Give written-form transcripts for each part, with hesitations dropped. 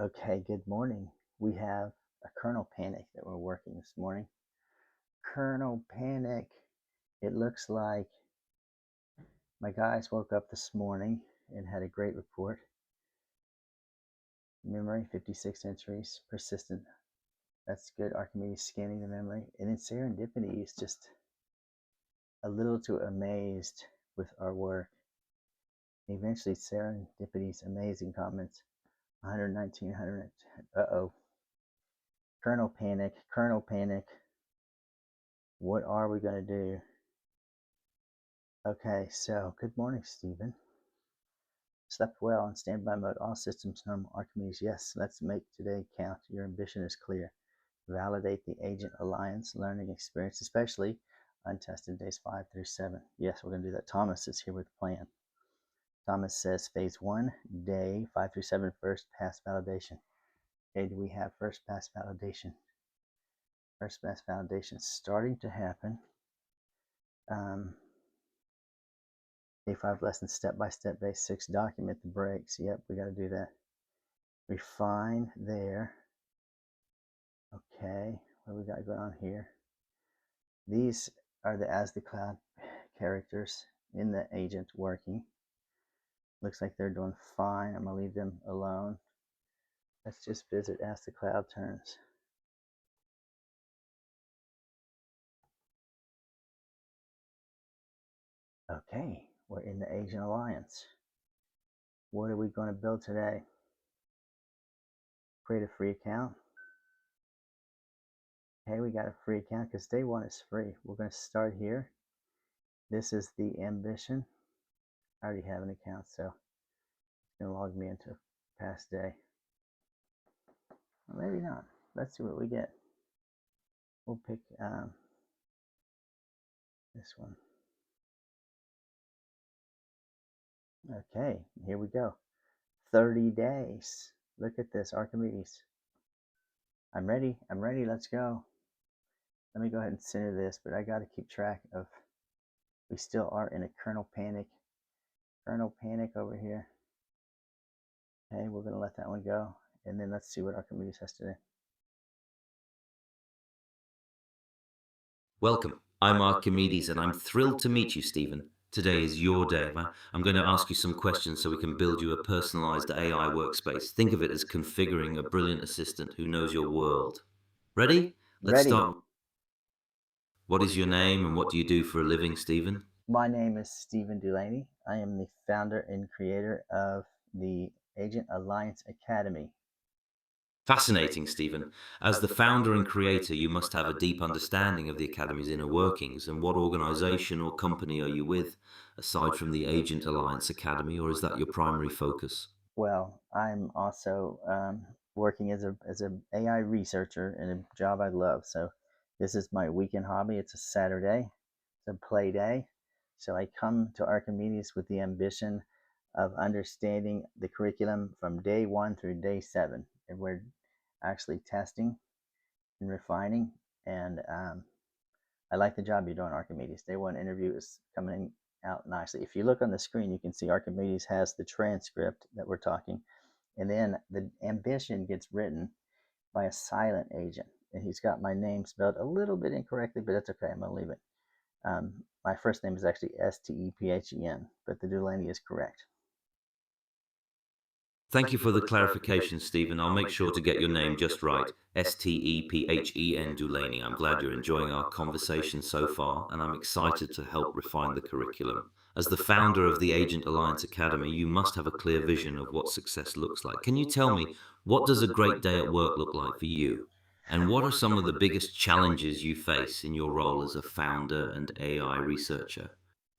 Okay, good morning. We have a kernel panic that we're working this morning. Kernel panic. It looks like my guys woke up this morning and had a great report. Memory, 56 entries, persistent. That's good. Archimedes scanning the memory. And then serendipity is just a little too amazed with our work. Eventually, serendipity's amazing comments. 119, 100. Uh-oh. Kernel panic, kernel panic. What are we going to do? Okay, so good morning, Stephen. Slept well in standby mode. All systems normal. Archimedes, yes. Let's make today count. Your ambition is clear. Validate the agent alliance learning experience, especially untested days 5 through 7. Yes, we're going to do that. Thomas is here with a plan. Thomas says phase 1, day 5 through 7, first pass validation. Okay, do we have first pass validation? First pass validation starting to happen. Day 5 lesson step-by-step base 6 document the breaks. Yep, we got to do that. Refine there. Okay, what we got going on here? These are the as the cloud characters in the agent working. Looks like they're doing fine. I'm gonna leave them alone. Let's just visit as the cloud turns. Okay, we're in the agent alliance. What are we going to build today? Create a free account. Okay, we got a free account because day 1 is free. We're going to start here. This is the ambition. I already have an account, so it's going to log me into past day. Or maybe not. Let's see what we get. We'll pick this one. Okay, here we go. 30 days. Look at this, Archimedes. I'm ready. Let's go. Let me go ahead and center this, but I got to keep track of, we still are in a kernel panic. Kernel panic over here. Okay, we're going to let that one go. And then let's see what Archimedes has to do. Welcome. I'm Archimedes, and I'm thrilled to meet you, Stephen. Today is your day. I'm going to ask you some questions so we can build you a personalized AI workspace. Think of it as configuring a brilliant assistant who knows your world. Ready? Let's Ready. start. What is your name and what do you do for a living, Stephen? My name is Stephen Delaney. I am the founder and creator of the Agent Alliance Academy. Fascinating, Stephen. As the founder and creator, you must have a deep understanding of the Academy's inner workings. And what organization or company are you with, aside from the Agent Alliance Academy, or is that your primary focus? Well, I'm also working as a AI researcher in a job I love. So this is my weekend hobby. It's a Saturday. It's a play day. So I come to Archimedes with the ambition of understanding the curriculum from day 1 through day 7. And we're actually testing and refining. And I like the job you're doing, Archimedes. Day 1 interview is coming out nicely. If you look on the screen, you can see Archimedes has the transcript that we're talking. And then the ambition gets written by a silent agent. And he's got my name spelled a little bit incorrectly, but that's okay. I'm going to leave it. My first name is actually Stephen, but the Delaney is correct. Thank you for the clarification, Stephen. I'll make sure to get your name just right. Stephen Dulaney. I'm glad you're enjoying our conversation so far, and I'm excited to help refine the curriculum. As the founder of the Agent Alliance Academy, you must have a clear vision of what success looks like. Can you tell me, what does a great day at work look like for you? And what are some of the biggest challenges you face in your role as a founder and AI researcher?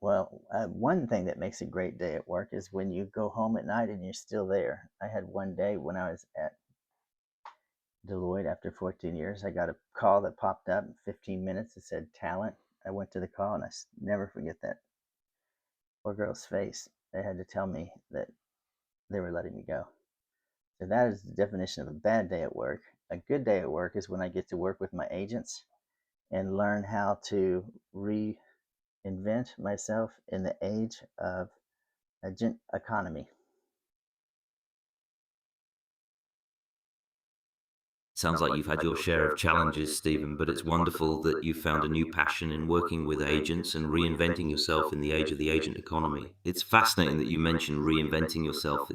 Well, one thing that makes a great day at work is when you go home at night and you're still there. I had one day when I was at Deloitte after 14 years. I got a call that popped up in 15 minutes. It said talent. I went to the call and I never forget that poor girl's face. They had to tell me that they were letting me go. So that is the definition of a bad day at work. A good day at work is when I get to work with my agents and learn how to reinvent myself in the age of agent economy. Sounds like you've had your share of challenges, Stephen, but it's wonderful that you found a new passion in working with agents and reinventing yourself in the age of the agent economy. It's fascinating that you mentioned reinventing yourself.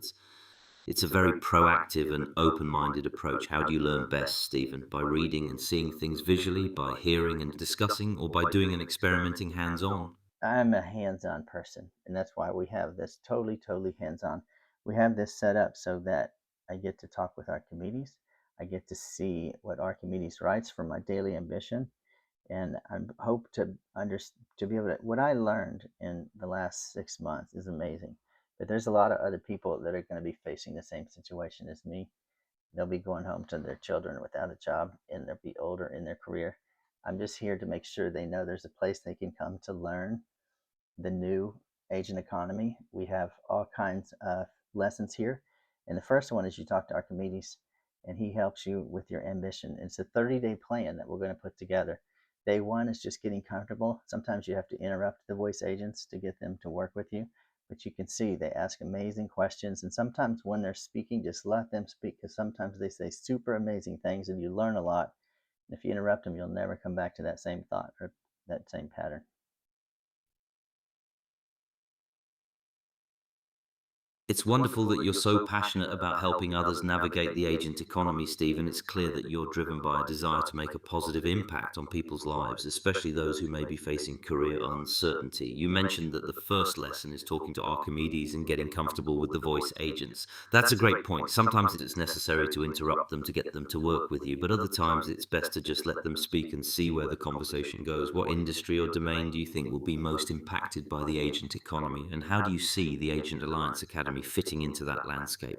It's a very proactive and open-minded approach. How do you learn best, Stephen? By reading and seeing things visually, by hearing and discussing, or by doing and experimenting hands-on? I'm a hands-on person, and that's why we have this totally hands-on. We have this set up so that I get to talk with Archimedes. I get to see what Archimedes writes for my daily ambition, and I hope to be able to. What I learned in the last 6 months is amazing, but there's a lot of other people that are going to be facing the same situation as me. They'll be going home to their children without a job, and they'll be older in their career. I'm just here to make sure they know there's a place they can come to learn the new agent economy. We have all kinds of lessons here. And the first one is you talk to Archimedes, and he helps you with your ambition. It's a 30-day plan that we're going to put together. Day one is just getting comfortable. Sometimes you have to interrupt the voice agents to get them to work with you. But you can see they ask amazing questions. And sometimes when they're speaking, just let them speak, because sometimes they say super amazing things and you learn a lot. And if you interrupt them, you'll never come back to that same thought or that same pattern. It's wonderful that you're so passionate about helping others navigate the agent economy, Steve, and it's clear that you're driven by a desire to make a positive impact on people's lives, especially those who may be facing career uncertainty. You mentioned that the first lesson is talking to Archimedes and getting comfortable with the voice agents. That's a great point. Sometimes it's necessary to interrupt them to get them to work with you, but other times it's best to just let them speak and see where the conversation goes. What industry or domain do you think will be most impacted by the agent economy, and how do you see the Agent Alliance Academy fitting into that landscape?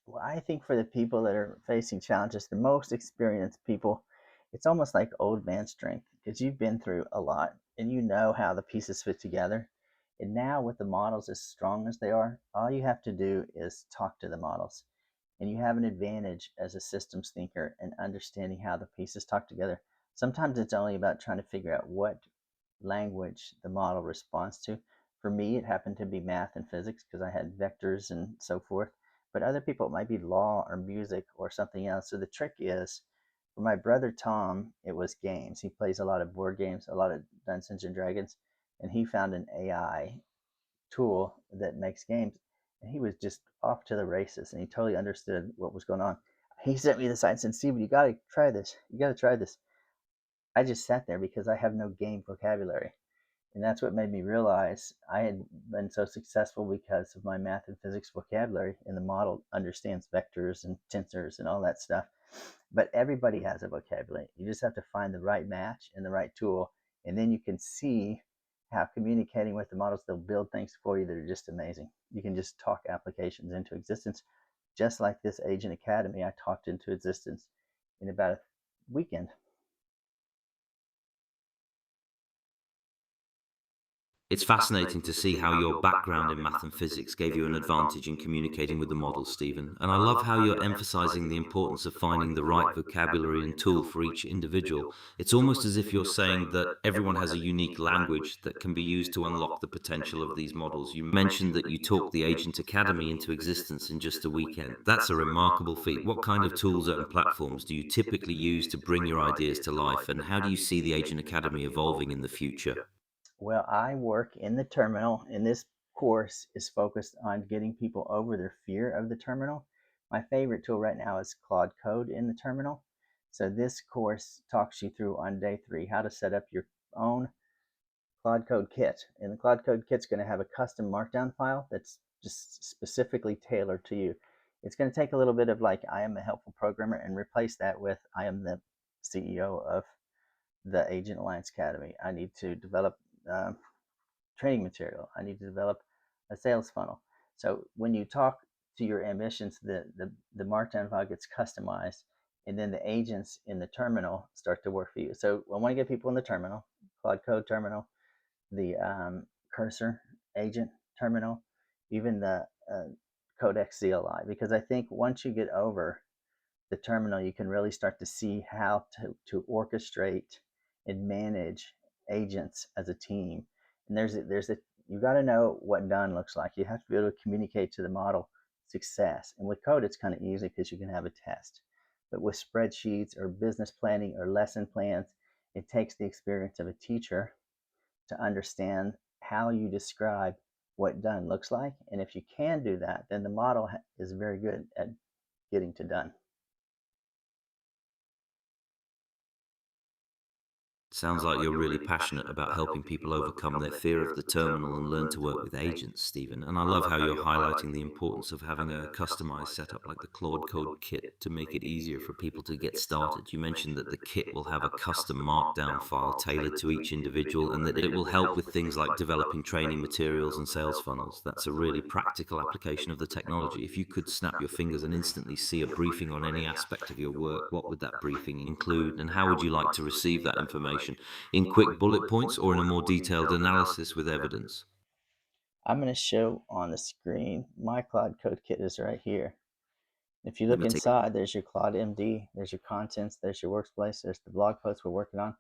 Well, I think for the people that are facing challenges, the most experienced people, it's almost like old man strength, because you've been through a lot and you know how the pieces fit together. And now, with the models as strong as they are, all you have to do is talk to the models. And you have an advantage as a systems thinker in understanding how the pieces talk together. Sometimes it's only about trying to figure out what language the model responds to. For me, it happened to be math and physics because I had vectors and so forth. But other people, it might be law or music or something else. So the trick is, for my brother Tom, it was games. He plays a lot of board games, a lot of Dungeons and Dragons, and he found an AI tool that makes games. And he was just off to the races, and he totally understood what was going on. He sent me the site and said, "Steven, you got to try this. You got to try this." I just sat there because I have no game vocabulary. And that's what made me realize I had been so successful because of my math and physics vocabulary, and the model understands vectors and tensors and all that stuff. But everybody has a vocabulary. You just have to find the right match and the right tool, and then you can see how communicating with the models, they'll build things for you that are just amazing. You can just talk applications into existence, just like this Agent Academy I talked into existence in about a weekend. It's fascinating to see how your background in math and physics gave you an advantage in communicating with the models, Stephen. And I love how you're emphasizing the importance of finding the right vocabulary and tool for each individual. It's almost as if you're saying that everyone has a unique language that can be used to unlock the potential of these models. You mentioned that you talked the Agent Academy into existence in just a weekend. That's a remarkable feat. What kind of tools and platforms do you typically use to bring your ideas to life? And how do you see the Agent Academy evolving in the future? Well, I work in the terminal, and this course is focused on getting people over their fear of the terminal. My favorite tool right now is Claude Code in the terminal. So this course talks you through on day 3 how to set up your own Claude Code Kit. And the Claude Code Kit's going to have a custom markdown file that's just specifically tailored to you. It's going to take a little bit of like I am a helpful programmer and replace that with I am the CEO of the Agent Alliance Academy. I need to develop training material. I need to develop a sales funnel. So when you talk to your ambitions, the markdown file gets customized, and then the agents in the terminal start to work for you. So I want to get people in the terminal, Claude Code terminal, the cursor agent terminal, even the Codex CLI, because I think once you get over the terminal, you can really start to see how to orchestrate and manage agents as a team. And you got to know what done looks like. You have to be able to communicate to the model success. And with code, it's kind of easy because you can have a test. But with spreadsheets or business planning or lesson plans, it takes the experience of a teacher to understand how you describe what done looks like. And if you can do that, then the model is very good at getting to done. Sounds like you're really passionate about helping people overcome their fear of the terminal and learn to work with agents, Stephen. And I love how you're highlighting the importance of having a customized setup like the Claude Code Kit to make it easier for people to get started. You mentioned that the kit will have a custom markdown file tailored to each individual and that it will help with things like developing training materials and sales funnels. That's a really practical application of the technology. If you could snap your fingers and instantly see a briefing on any aspect of your work, what would that briefing include and how would you like to receive that information? In quick bullet points or in a more detailed analysis with evidence? I'm going to show on the screen my Claude Code Kit is right here. If you Let look me take. inside, there's your Claude MD, there's your contents, there's your workplace, there's the blog posts we're working on.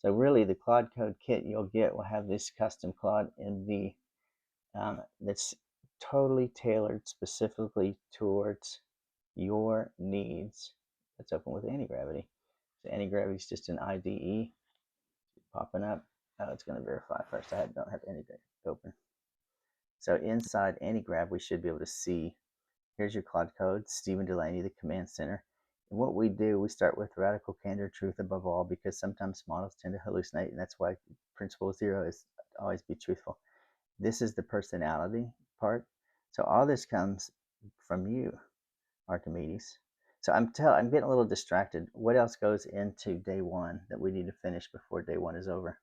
So really, the Claude Code Kit you'll get will have this custom Claude MD that's totally tailored specifically towards your needs. It's open with anti-gravity. So anti-gravity is just an IDE popping up. Oh, it's going to verify first. I don't have anti-gravity open. So inside anti-grav, we should be able to see, here's your Claude Code, Stephen Delaney, the command center. And what we do, we start with radical candor, truth above all, because sometimes models tend to hallucinate, and that's why principle zero is always be truthful. This is the personality part. So all this comes from you, Archimedes. So I'm getting a little distracted. What else goes into day one that we need to finish before day one is over?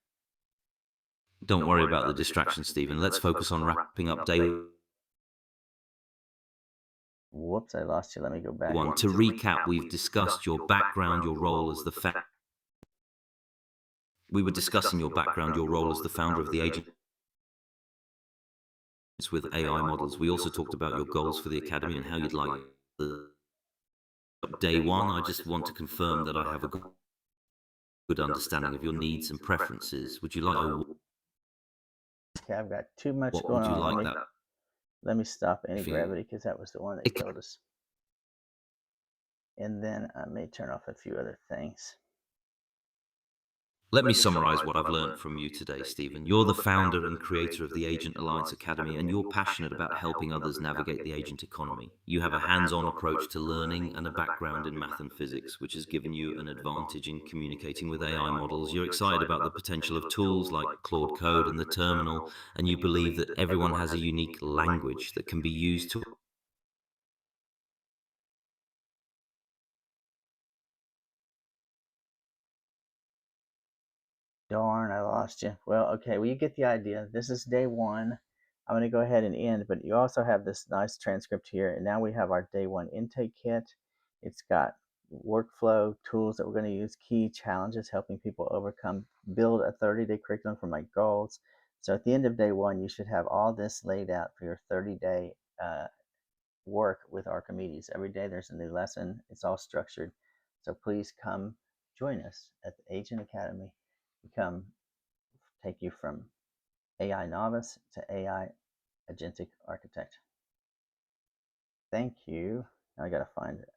Don't worry about the distraction, Stephen. Let's focus on wrapping up day Whoops, I lost you. Let me go back. one. To recap, we've discussed your background, your role as the we were discussing your background, your role as the founder of the agents with AI models. We also talked about your goals for the academy and how you'd like the day one. I just want to confirm that I have a good understanding of your needs and preferences. Would you like Okay, I've got too much what going would you on. like that Let me stop any briefing? gravity because that was the one that killed us. And then I may turn off a few other things. Let me summarize what I've learned from you today, Stephen. You're the founder and creator of the Agent Alliance Academy, and you're passionate about helping others navigate the agent economy. You have a hands-on approach to learning and a background in math and physics, which has given you an advantage in communicating with AI models. You're excited about the potential of tools like Claude Code and the terminal, and you believe that everyone has a unique language that can be used to Darn, I lost you. Well, okay, well, you get the idea. This is day one. I'm going to go ahead and end, but you also have this nice transcript here. And now we have our day one intake kit. It's got workflow tools that we're going to use, key challenges, helping people overcome, build a 30-day curriculum for my goals. So at the end of day one, you should have all this laid out for your 30-day work with Archimedes. Every day there's a new lesson. It's all structured. So please come join us at the Agent Academy. Become take you from AI novice to AI agentic architect. Thank you. Now I gotta find it.